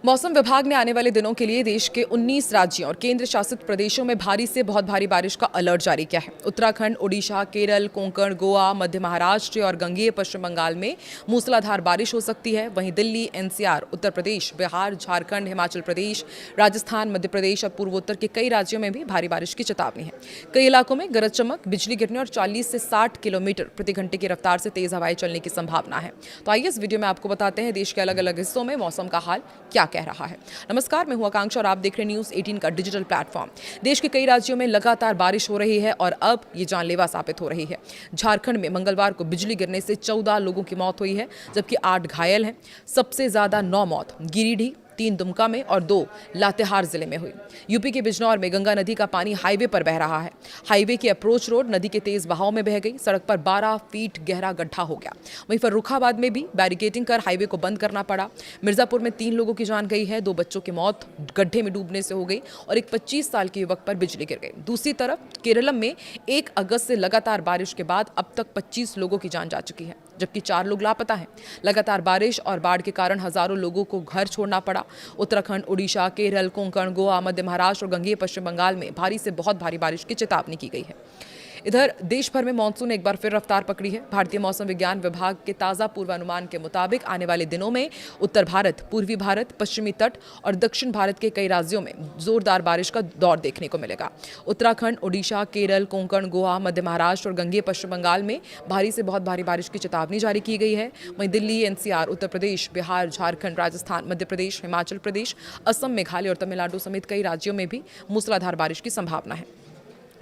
मौसम विभाग ने आने वाले दिनों के लिए देश के 19 राज्यों और केंद्र शासित प्रदेशों में भारी से बहुत भारी बारिश का अलर्ट जारी किया है। उत्तराखंड, ओडिशा, केरल, कोंकण, गोवा, मध्य महाराष्ट्र और गंगेय पश्चिम बंगाल में मूसलाधार बारिश हो सकती है। वहीं दिल्ली, एनसीआर, उत्तर प्रदेश, बिहार, झारखंड, हिमाचल प्रदेश, राजस्थान, मध्य प्रदेश और पूर्वोत्तर के कई राज्यों में भी भारी बारिश की चेतावनी है। कई इलाकों में गरज चमक, बिजली गिरने और 40 से 60 किलोमीटर प्रति घंटे की रफ्तार से तेज हवाएं चलने की संभावना है। तो आइए इस वीडियो में आपको बताते हैं देश के अलग अलग हिस्सों में मौसम का हाल क्या कह रहा है। नमस्कार, मैं हूं आकांक्षा और आप देख रहे हैं न्यूज़ 18 का डिजिटल प्लेटफॉर्म। देश के कई राज्यों में लगातार बारिश हो रही है और अब ये जानलेवा साबित हो रही है। झारखंड में मंगलवार को बिजली गिरने से 14 लोगों की मौत हुई है, जबकि 8 घायल हैं। सबसे ज्यादा 9 मौत गिरिडीह, 3 दुमका में और 2 लातेहार जिले में हुई। यूपी के बिजनौर में गंगा नदी का पानी हाईवे पर बह रहा है। हाईवे की अप्रोच रोड नदी के तेज बहाव में बह गई। सड़क पर 12 फीट गहरा गड्ढा हो गया। वहीं फर्रुखाबाद में भी बैरिकेडिंग कर हाईवे को बंद करना पड़ा। मिर्जापुर में 3 लोगों की जान गई है। 2 बच्चों की मौत गड्ढे में डूबने से हो गई और एक 25 साल के युवक पर बिजली गिर गई। दूसरी तरफ केरलम में 1 अगस्त से लगातार बारिश के बाद अब तक 25 लोगों की जान जा चुकी है, जबकि 4 लोग लापता हैं। लगातार बारिश और बाढ़ के कारण हजारों लोगों को घर छोड़ना पड़ा। उत्तराखंड, ओडिशा, केरल, कोंकण, गोवा, मध्य महाराष्ट्र और गंगेय पश्चिम बंगाल में भारी से बहुत भारी बारिश की चेतावनी की गई है। इधर देश भर में मानसून एक बार फिर रफ्तार पकड़ी है। भारतीय मौसम विज्ञान विभाग के ताज़ा पूर्वानुमान के मुताबिक आने वाले दिनों में उत्तर भारत, पूर्वी भारत, पश्चिमी तट और दक्षिण भारत के कई राज्यों में जोरदार बारिश का दौर देखने को मिलेगा। उत्तराखंड, ओडिशा, केरल, कोंकण, गोवा, मध्य महाराष्ट्र और गंगेय पश्चिम बंगाल में भारी से बहुत भारी बारिश की चेतावनी जारी की गई है। वहीं दिल्ली, एनसीआर, उत्तर प्रदेश, बिहार, झारखंड, राजस्थान, मध्य प्रदेश, हिमाचल प्रदेश, असम, मेघालय और तमिलनाडु समेत कई राज्यों में भी मूसलाधार बारिश की संभावना है।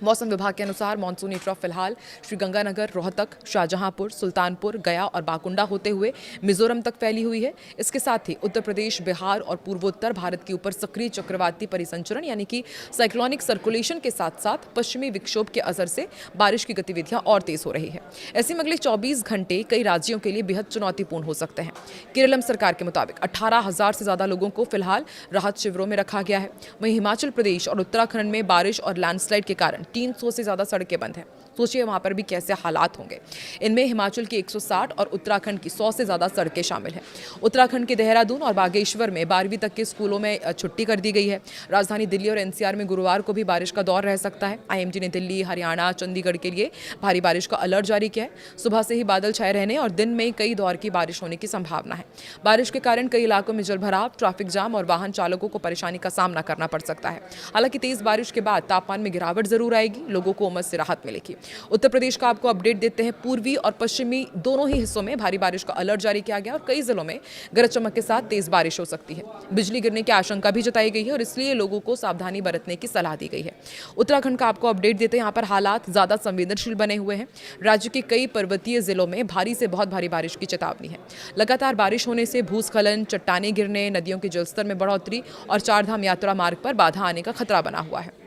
मौसम विभाग के अनुसार मानसूनी ट्रफ फिलहाल श्रीगंगानगर, रोहतक, शाहजहांपुर, सुल्तानपुर, गया और बाकुंडा होते हुए मिजोरम तक फैली हुई है। इसके साथ ही उत्तर प्रदेश, बिहार और पूर्वोत्तर भारत के ऊपर सक्रिय चक्रवाती परिसंचरण यानी कि साइक्लोनिक सर्कुलेशन के साथ साथ पश्चिमी विक्षोभ के असर से बारिश की गतिविधियां और तेज हो रही है। ऐसे में अगले 24 घंटे कई राज्यों के लिए बेहद चुनौतीपूर्ण हो सकते हैं। केरलम सरकार के मुताबिक 18,000 से ज्यादा लोगों को फिलहाल राहत शिविरों में रखा गया है। वहीं हिमाचल प्रदेश और उत्तराखंड में बारिश और लैंडस्लाइड के कारण 300 से ज्यादा सड़कें बंद हैं। सोचिए वहां पर भी कैसे हालात होंगे। इनमें हिमाचल की 160 और उत्तराखंड की 100 से ज्यादा सड़कें शामिल हैं। उत्तराखंड के देहरादून और बागेश्वर में 12वीं तक के स्कूलों में छुट्टी कर दी गई है। राजधानी दिल्ली और एनसीआर में गुरुवार को भी बारिश का दौर रह सकता है। आईएमडी ने दिल्ली, हरियाणा, चंडीगढ़ के लिए भारी बारिश का अलर्ट जारी किया है। सुबह से ही बादल छाए रहने और दिन में कई दौर की बारिश होने की संभावना है। बारिश के कारण कई इलाकों में जलभराव, ट्रैफिक जाम और वाहन चालकों को परेशानी का सामना करना पड़ सकता है। हालांकि तेज बारिश के बाद तापमान में गिरावट जरूर आएगी, लोगों को उमस से राहत मिलेगी। उत्तर प्रदेश का आपको अपडेट देते हैं। पूर्वी और पश्चिमी दोनों ही हिस्सों में भारी बारिश का अलर्ट जारी किया गया और कई जिलों में गरज चमक के साथ तेज बारिश हो सकती है। बिजली गिरने की आशंका भी जताई गई है और इसलिए लोगों को सावधानी बरतने की सलाह दी गई है। उत्तराखंड का आपको अपडेट देते हैं। यहाँ पर हालात ज्यादा संवेदनशील बने हुए हैं। राज्य के कई पर्वतीय जिलों में भारी से बहुत भारी बारिश की चेतावनी है। लगातार बारिश होने से भूस्खलन, चट्टाने गिरने, नदियों के जलस्तर में बढ़ोतरी और चारधाम यात्रा मार्ग पर बाधा आने का खतरा बना हुआ है।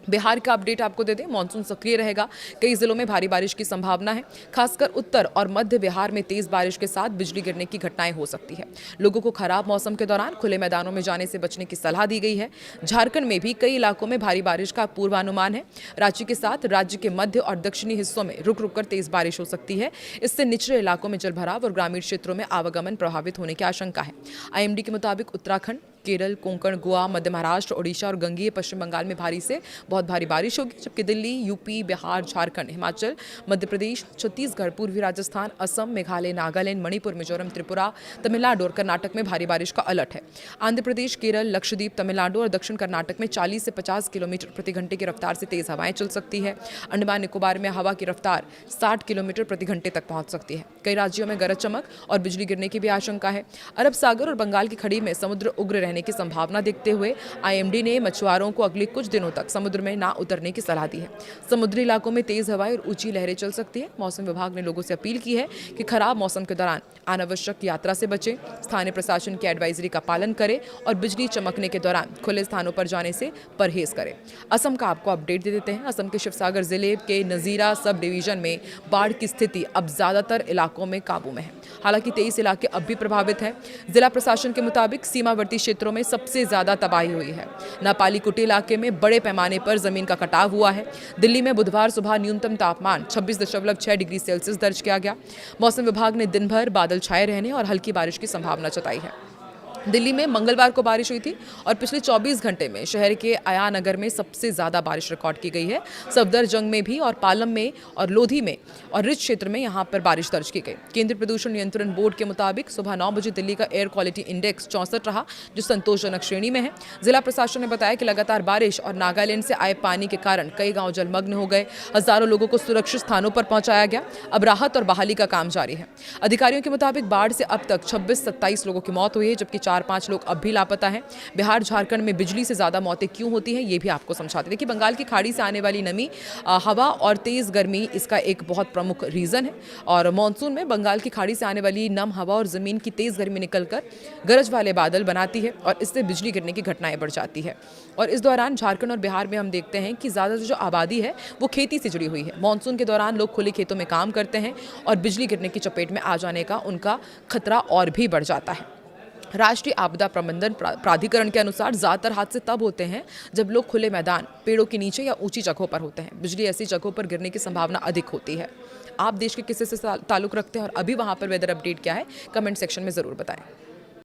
बिहार का अपडेट आपको दे दें। मानसून सक्रिय रहेगा। कई जिलों में भारी बारिश की संभावना है। खासकर उत्तर और मध्य बिहार में तेज बारिश के साथ बिजली गिरने की घटनाएं हो सकती है। लोगों को खराब मौसम के दौरान खुले मैदानों में जाने से बचने की सलाह दी गई है। झारखंड में भी कई इलाकों में भारी बारिश का पूर्वानुमान है। रांची के साथ राज्य के मध्य और दक्षिणी हिस्सों में रुक रुक कर तेज बारिश हो सकती है। इससे निचले इलाकों में जलभराव और ग्रामीण क्षेत्रों में आवागमन प्रभावित होने की आशंका है। आईएमडी के मुताबिक उत्तराखंड, केरल, कोंकण, गोवा, मध्य महाराष्ट्र, ओडिशा और गंगेय पश्चिम बंगाल में भारी से बहुत भारी बारिश होगी, जबकि दिल्ली, यूपी, बिहार, झारखंड, हिमाचल, मध्य प्रदेश, छत्तीसगढ़, पूर्वी राजस्थान, असम, मेघालय, नागालैंड, मणिपुर, मिजोरम, त्रिपुरा, तमिलनाडु और कर्नाटक में भारी बारिश का अलर्ट है। आंध्र प्रदेश, केरल, लक्षद्वीप, तमिलनाडु और दक्षिण कर्नाटक में 40 से 50 किलोमीटर प्रति घंटे की रफ्तार से तेज हवाएं चल सकती है। अंडमान निकोबार में हवा की रफ्तार 60 किलोमीटर प्रति घंटे तक पहुंच सकती है। कई राज्यों में गरज चमक और बिजली गिरने की भी आशंका है। अरब सागर और बंगाल की खाड़ी में समुद्र उग्र की संभावना देखते हुए आईएमडी ने मछुआरों को अगले कुछ दिनों तक समुद्र में ना उतरने की सलाह दी है। समुद्री इलाकों में तेज हवाएं और ऊंची लहरें चल सकती है। मौसम विभाग ने लोगों से अपील की है कि खराब मौसम के दौरान अनावश्यक यात्रा से बचें, स्थानीय प्रशासन की एडवाइजरी का पालन करें और बिजली चमकने के दौरान खुले स्थानों पर जाने से परहेज करें। असम का आपको अपडेट दे देते हैं। असम के शिवसागर जिले के नजीरा सब डिवीजन में बाढ़ की स्थिति अब ज्यादातर इलाकों में काबू में है। हालांकि 23 इलाके अब भी प्रभावित हैं। जिला प्रशासन के मुताबिक सीमावर्ती क्षेत्रों में सबसे ज्यादा तबाही हुई है। नापाली कुटी इलाके में बड़े पैमाने पर जमीन का कटाव हुआ है। दिल्ली में बुधवार सुबह न्यूनतम तापमान 26.6 डिग्री सेल्सियस दर्ज किया गया। मौसम विभाग ने दिन भर बादल छाए रहने और हल्की बारिश की संभावना जताई है। दिल्ली में मंगलवार को बारिश हुई थी और पिछले 24 घंटे में शहर के आया नगर में सबसे ज़्यादा बारिश रिकॉर्ड की गई है। सफदरजंग में भी और पालम में और लोधी में और रिच क्षेत्र में यहाँ पर बारिश दर्ज की गई। केंद्रीय प्रदूषण नियंत्रण बोर्ड के मुताबिक सुबह 9 बजे दिल्ली का एयर क्वालिटी इंडेक्स 64 रहा, जो संतोषजनक श्रेणी में है। जिला प्रशासन ने बताया कि लगातार बारिश और नागालैंड से आए पानी के कारण कई गाँव जलमग्न हो गए। हजारों लोगों को सुरक्षित स्थानों पर पहुंचाया गया। अब राहत और बहाली का काम जारी है। अधिकारियों के मुताबिक बाढ़ से अब तक 26-27 लोगों की मौत हुई है, जबकि 4-5 लोग अब भी लापता हैं। बिहार झारखंड में बिजली से ज़्यादा मौतें क्यों होती हैं, ये भी आपको समझाते हैं। देखिए, बंगाल की खाड़ी से आने वाली नमी, हवा और तेज़ गर्मी इसका एक बहुत प्रमुख रीज़न है। और मानसून में बंगाल की खाड़ी से आने वाली नम हवा और ज़मीन की तेज़ गर्मी निकलकर गरज वाले बादल बनाती है और इससे बिजली गिरने की घटनाएं बढ़ जाती है। और इस दौरान झारखंड और बिहार में हम देखते हैं कि ज़्यादातर जो आबादी है वो खेती से जुड़ी हुई है। मानसून के दौरान लोग खुले खेतों में काम करते हैं और बिजली गिरने की चपेट में आ जाने का उनका खतरा और भी बढ़ जाता है। राष्ट्रीय आपदा प्रबंधन प्राधिकरण के अनुसार ज़्यादातर हादसे तब होते हैं जब लोग खुले मैदान, पेड़ों के नीचे या ऊंची जगहों पर होते हैं। बिजली ऐसी जगहों पर गिरने की संभावना अधिक होती है। आप देश के किसी से ताल्लुक़ रखते हैं और अभी वहाँ पर वेदर अपडेट क्या है, कमेंट सेक्शन में ज़रूर बताएं।